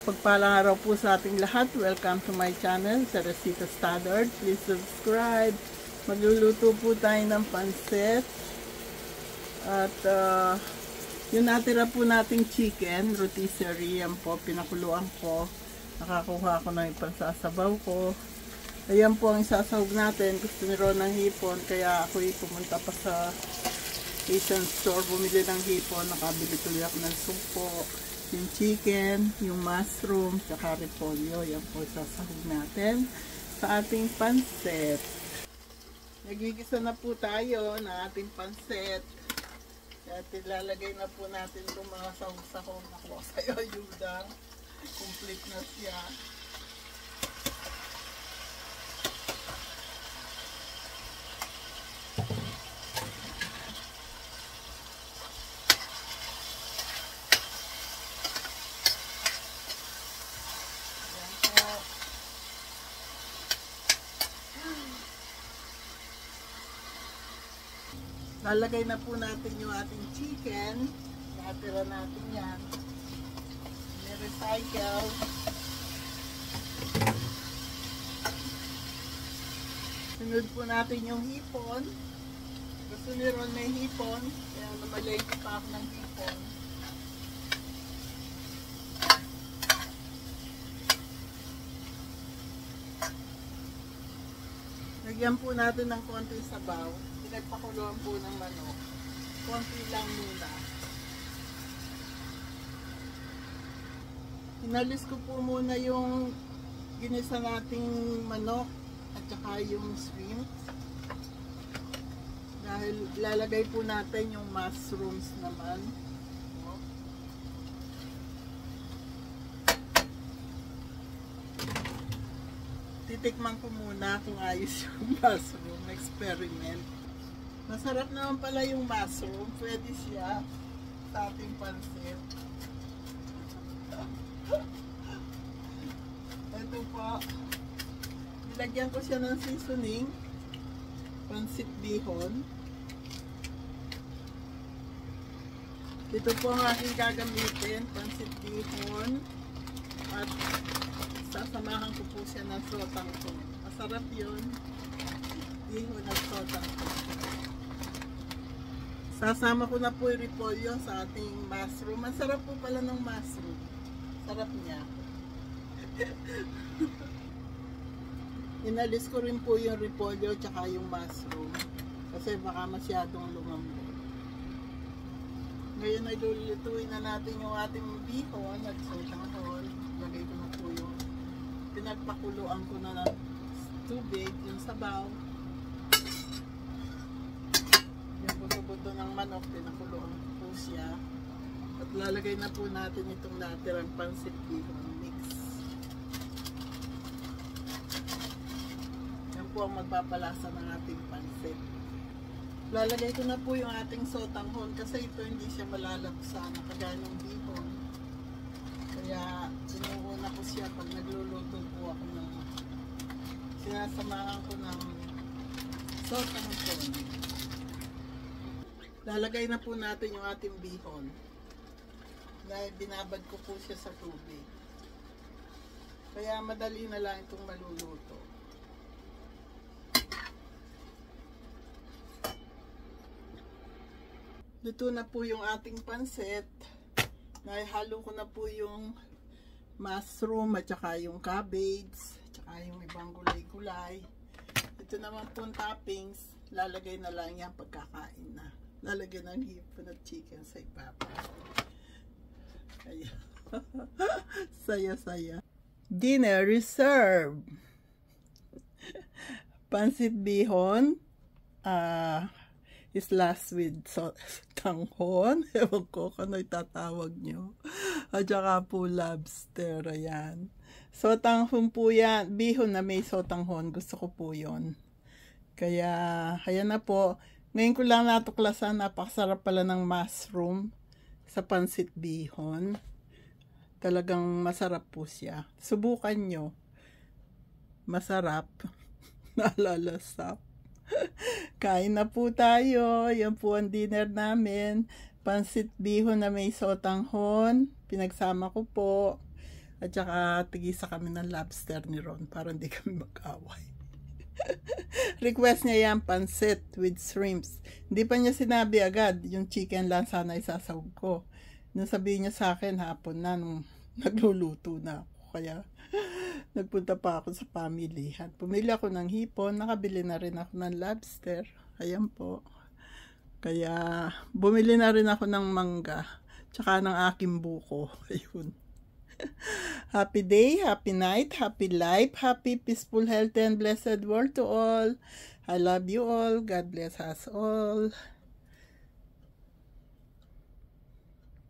Pagpalang araw po sa ating lahat. Welcome to my channel, Teresita Standard. Please subscribe. Magluluto po tayo ng pansit. At yung natira po nating chicken, rotisserie, yan po, pinakuluan ko. Nakakuha ko na yung pansasabaw ko. Ayan po ang isasahog natin. Gusto ni Ron ng hipon, kaya ako'y pumunta pa sa Asian store, bumili ng hipon. Nakabili tuloy ako ng sumpo. Yung chicken, yung mushroom, tsaka repolyo. Yan po sasahog natin sa ating pansit. Nagigisa na po tayo ng ating pansit. At ilalagay na po natin itong mga sahog-sahog. Nakuha sa'yo, Yuda. Complete na siya. Lalagay na po natin yung ating chicken. Natira natin yan. Ni-recycle. Sunod po natin yung hipon. Gusto ni Ron may hipon. Kaya namalay ko pa ako ng hipon. Lagyan po natin ng konti sabaw. Pinagpakuluan po ng manok. Konti lang muna. Inalis ko po muna yung ginisa nating manok at saka yung shrimp. Dahil lalagay po natin yung mushrooms naman. Titikman ko muna kung ayos yung mushroom. Experiment. Masarap naman pala yung mushroom. Pwede siya sa ating pansit. Ito po. Nilagyan ko siya ng seasoning. Pansit bihon. Ito po ang aking gagamitin. Pansit bihon. At sasamahan ko po siya ng sotang ko. Masarap yun. Bihon at sotang ko. Sasama ko na po yung repolyo sa ating mushroom. Masarap po pala ng mushroom. Sarap niya. Inalis ko rin po yung repolyo tsaka yung mushroom. Kasi baka masyadong lumambot. Ngayon ay lulutuin na natin yung ating bihon at sotanghon. Lagay ko na po yung pinagpakuluan ko na ng tubig, yung sabaw. Yung buto-buto ng manok, pinakuluan po siya. At lalagay na po natin itong natirang pansit bihon mix. Yan po ang magpapalasa ng ating pansit. Lalagay ko na po yung ating sotanghon kasi ito hindi siya malalagsa na kagaya ng bihon. Kaya sinuuna ko siya pag nagluluto po ako ng sinasamahan ko ng sotanghon. Lalagay na po natin yung ating bihon. Dahil binabad ko po siya sa tubig. Kaya madali na lang itong maluluto. Luto na po yung ating pansit. Naihalo ko na po yung mushroom at saka yung cabbage. At saka yung ibang gulay-gulay. Ito naman po toppings. Lalagay na lang yan pagkakain na. Lalagyan ng hipon at chicken sa ipapa. Saya-saya. Dinner reserve. Pansit bihon. Is last with tanghon. Ewan ko kung ano itatawag nyo. At saka po lobster. Ayan. Sotanghon po yan. Bihon na may sotanghon. Gusto ko po yon. Kaya, ayan na po. Ngayon ko lang natuklasan, napakasarap pala ng mushroom sa pansit bihon. Talagang masarap po siya. Subukan nyo. Masarap. Nalalasap. Kain na po tayo. Yan po ang dinner namin. Pansit bihon na may sotanghon. Pinagsama ko po. At saka tigisa kami ng lobster ni Ron para hindi kami mag-away. Request niya yan, pansit with shrimps. Hindi pa niya sinabi agad, yung chicken lang sana isasawag ko. Nung sabihin niya sa akin, hapon na, nung nagluluto na ako. Kaya nagpunta pa ako sa pamilihan. Pumili ako ng hipon, nakabili na rin ako ng lobster. Ayan po. Kaya bumili na rin ako ng mangga, tsaka ng aking buko. Ayun. Happy day, happy night, happy life, happy, peaceful, healthy, and blessed world to all. I love you all. God bless us all.